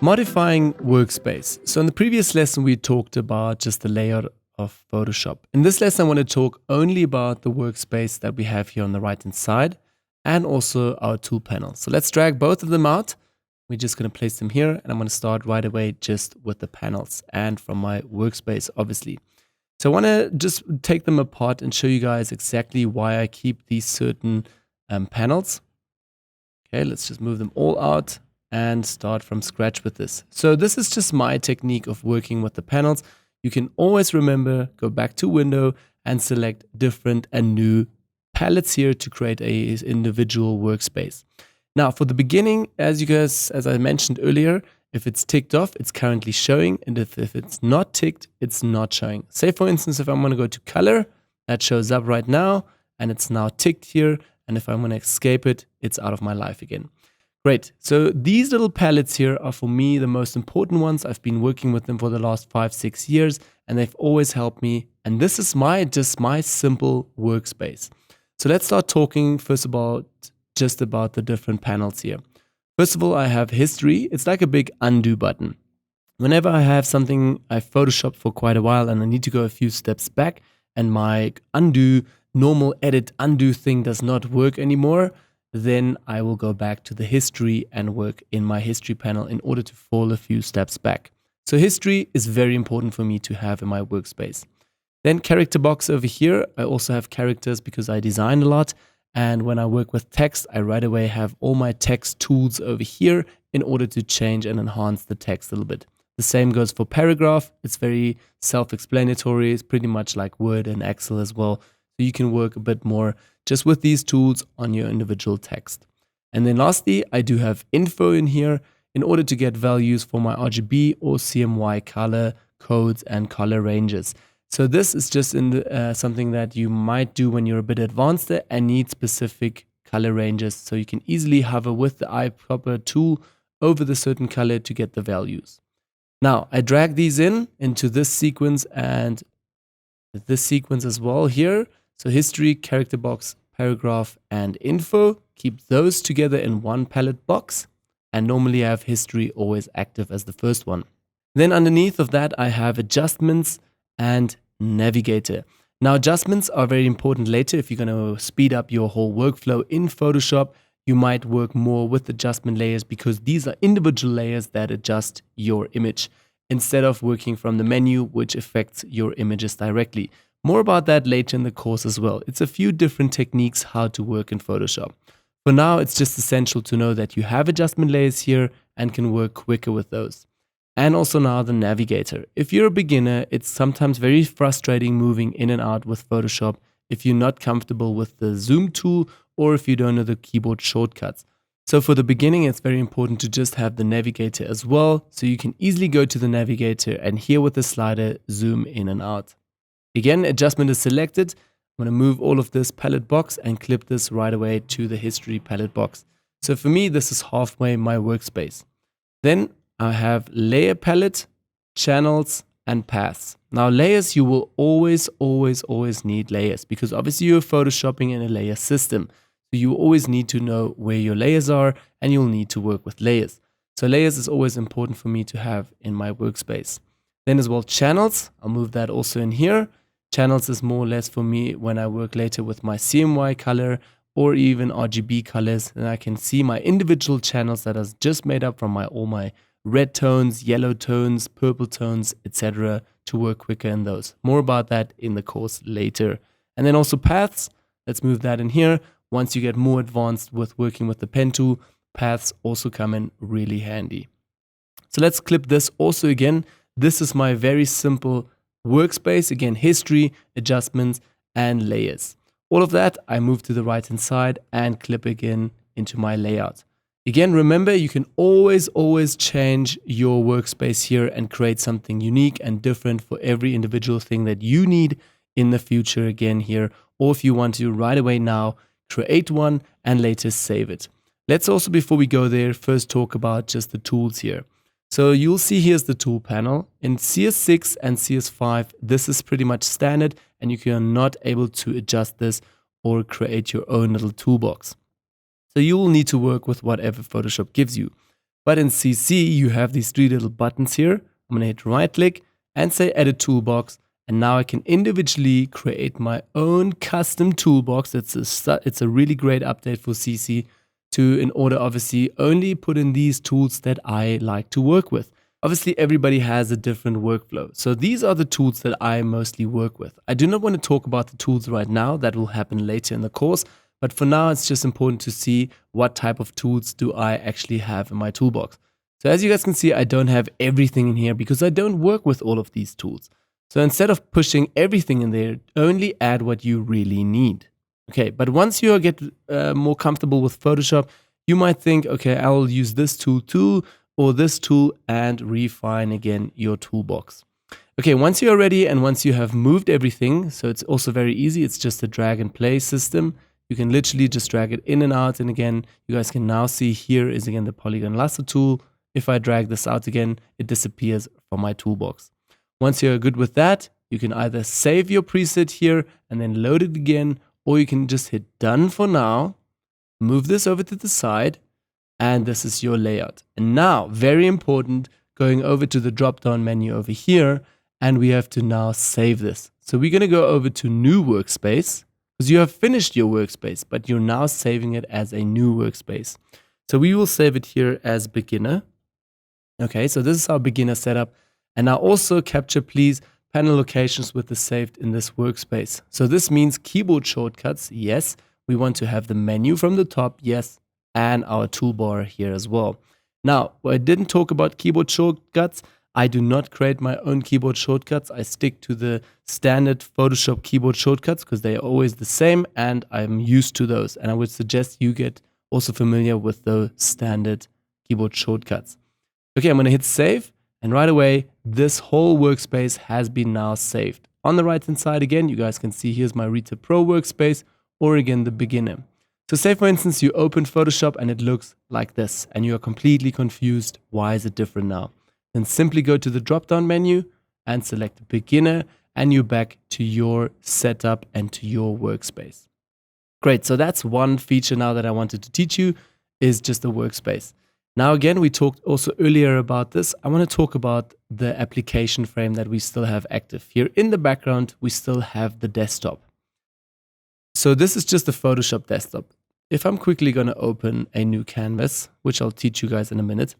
Modifying workspace. So in the previous lesson, we talked about just the layout of Photoshop. In this lesson, I want to talk only about the workspace that we have here on the right-hand side and also our tool panel. So let's drag both of them out. We're just going to place them here, and I'm going to start right away just with the panels and from my workspace, obviously. So I want to just take them apart and show you guys exactly why I keep these certain panels. Okay, let's just move them all out and start from scratch with this. So this is just my technique of working with the panels. You can always remember, go back to Window and select different and new palettes here to create a individual workspace. Now for the beginning, as I mentioned earlier, if it's ticked off, it's currently showing, and if it's not ticked, it's not showing. Say for instance, if I'm going to go to color, that shows up right now, and it's now ticked here, and if I'm going to escape it, it's out of my life again. Great. So these little palettes here are for me the most important ones. I've been working with them for the last 5-6 years, and they've always helped me. And this is just my simple workspace. So let's start talking first about the different panels here. First of all, I have history. It's like a big undo button. Whenever I have something I've photoshopped for quite a while and I need to go a few steps back and my normal edit undo thing does not work anymore, then I will go back to the history and work in my history panel in order to fall a few steps back. So history is very important for me to have in my workspace. Then character box over here. I also have characters because I design a lot. And when I work with text, I right away have all my text tools over here in order to change and enhance the text a little bit. The same goes for paragraph. It's very self-explanatory. It's pretty much like Word and Excel as well. So you can work a bit more just with these tools on your individual text. And then lastly, I do have info in here in order to get values for my RGB or CMY color codes and color ranges. So this is just something that you might do when you're a bit advanced and need specific color ranges. So you can easily hover with the eyedropper tool over the certain color to get the values. Now I drag these into this sequence and this sequence as well here. So history, character box, paragraph, and info. Keep those together in one palette box. And normally I have history always active as the first one. Then underneath of that, I have adjustments and navigator. Now adjustments are very important later. If you're going to speed up your whole workflow in Photoshop, you might work more with adjustment layers because these are individual layers that adjust your image instead of working from the menu, which affects your images directly. More about that later in the course as well. It's a few different techniques how to work in Photoshop. For now, it's just essential to know that you have adjustment layers here and can work quicker with those. And also now the navigator. If you're a beginner, it's sometimes very frustrating moving in and out with Photoshop if you're not comfortable with the zoom tool or if you don't know the keyboard shortcuts. So for the beginning, it's very important to just have the navigator as well, so you can easily go to the navigator and here with the slider, zoom in and out. Again, adjustment is selected. I'm going to move all of this palette box and clip this right away to the history palette box. So for me, this is halfway my workspace. Then I have layer palette, channels, and paths. Now layers, you will always need layers because obviously you're photoshopping in a layer system. So you always need to know where your layers are and you'll need to work with layers. So layers is always important for me to have in my workspace. Then as well, channels, I'll move that also in here. Channels is more or less for me when I work later with my CMY color or even RGB colors, and I can see my individual channels that are just made up from all my red tones, yellow tones, purple tones, etc. to work quicker in those. More about that in the course later. And then also paths, let's move that in here. Once you get more advanced with working with the pen tool, paths also come in really handy. So let's clip this also again. This is my very simple workspace. Again, history, adjustments, and layers. All of that, I move to the right hand side and clip again into my layout. Again, remember, you can always change your workspace here and create something unique and different for every individual thing that you need in the future again here. Or if you want to right away now, create one and later save it. Let's also, before we go there, first talk about just the tools here. So you'll see here's the tool panel. In CS6 and CS5, this is pretty much standard and you are not able to adjust this or create your own little toolbox. So you will need to work with whatever Photoshop gives you. But in CC, you have these three little buttons here. I'm going to hit right click and say edit toolbox. And now I can individually create my own custom toolbox. It's a really great update for CC to, in order, obviously, only put in these tools that I like to work with. Obviously, everybody has a different workflow. So these are the tools that I mostly work with. I do not want to talk about the tools right now. That will happen later in the course. But for now, it's just important to see what type of tools do I actually have in my toolbox. So as you guys can see, I don't have everything in here because I don't work with all of these tools. So instead of pushing everything in there, only add what you really need. Okay, but once you get more comfortable with Photoshop, you might think, okay, I'll use this tool too, or this tool, and refine again your toolbox. Okay, once you're ready and once you have moved everything, so it's also very easy, it's just a drag and play system. You can literally just drag it in and out, and again, you guys can now see here is again the polygon lasso tool. If I drag this out again, it disappears from my toolbox. Once you're good with that, you can either save your preset here and then load it again, or you can just hit done for now, move this over to the side, and this is your layout. And now, very important, going over to the drop-down menu over here, and we have to now save this. So we're going to go over to new workspace, because you have finished your workspace, but you're now saving it as a new workspace. So we will save it here as beginner. Okay, so this is our beginner setup. And now also capture, please, panel locations with the saved in this workspace. So this means keyboard shortcuts, yes. We want to have the menu from the top, yes, and our toolbar here as well. Now, I didn't talk about keyboard shortcuts. I do not create my own keyboard shortcuts. I stick to the standard Photoshop keyboard shortcuts because they are always the same and I'm used to those. And I would suggest you get also familiar with the standard keyboard shortcuts. Okay, I'm going to hit save. And right away, this whole workspace has been now saved. On the right hand side again, you guys can see here's my Rita Pro workspace, or again the beginner. So say for instance you open Photoshop and it looks like this and you are completely confused. Why is it different now? Then simply go to the drop down menu and select beginner, and you're back to your setup and to your workspace. Great, so that's one feature now that I wanted to teach you, is just the workspace. Now again, we talked also earlier about this. I want to talk about the application frame that we still have active. Here in the background, we still have the desktop. So this is just the Photoshop desktop. If I'm quickly going to open a new canvas, which I'll teach you guys in a minute,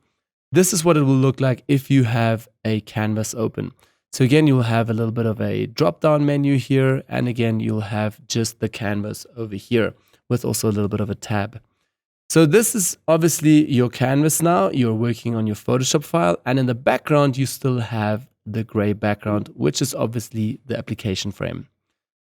this is what it will look like if you have a canvas open. So again, you'll have a little bit of a drop-down menu here, and again, you'll have just the canvas over here with also a little bit of a tab. So this is obviously your canvas now. You're working on your Photoshop file, and in the background, you still have the gray background, which is obviously the application frame.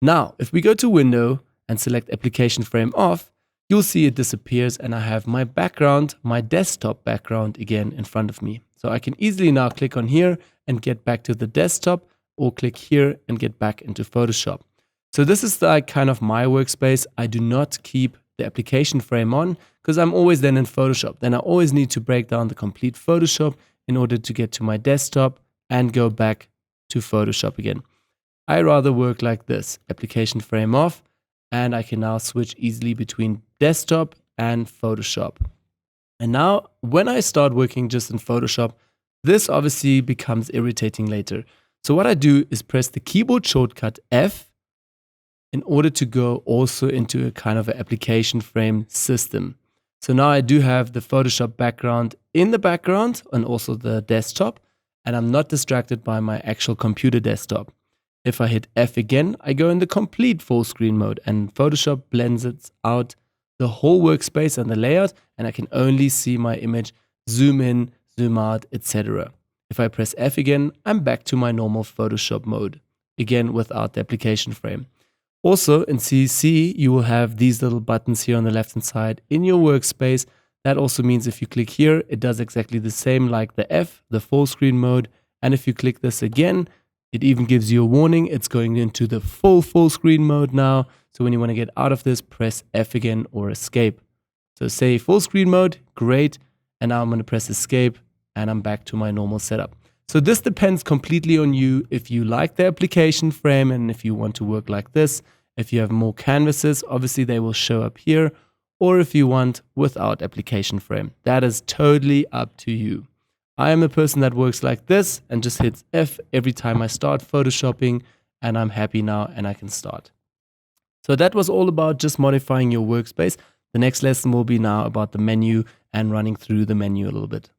Now, if we go to Window and select Application Frame Off, you'll see it disappears, and I have my background, my desktop background again in front of me. So I can easily now click on here and get back to the desktop, or click here and get back into Photoshop. So this is like kind of my workspace. I do not keep the application frame on because I'm always then in Photoshop. Then I always need to break down the complete Photoshop in order to get to my desktop and go back to Photoshop again. I rather work like this, application frame off, and I can now switch easily between desktop and Photoshop. And now when I start working just in Photoshop, this obviously becomes irritating later. So what I do is press the keyboard shortcut F in order to go also into a kind of an application frame system. So now I do have the Photoshop background in the background and also the desktop, and I'm not distracted by my actual computer desktop. If I hit F again, I go in the complete full screen mode, and Photoshop blends it out the whole workspace and the layout, and I can only see my image, zoom in, zoom out, etc. If I press F again, I'm back to my normal Photoshop mode, again without the application frame. Also in CC, you will have these little buttons here on the left hand side in your workspace. That also means if you click here, it does exactly the same like the F, the full screen mode. And if you click this again, it even gives you a warning. It's going into the full screen mode now. So when you want to get out of this, press F again or escape. So say full screen mode, great. And now I'm going to press escape and I'm back to my normal setup. So this depends completely on you. If you like the application frame and if you want to work like this, if you have more canvases, obviously they will show up here. or if you want without application frame. That is totally up to you. I am a person that works like this and just hits F every time I start photoshopping, and I'm happy now and I can start. So that was all about just modifying your workspace. The next lesson will be now about the menu and running through the menu a little bit.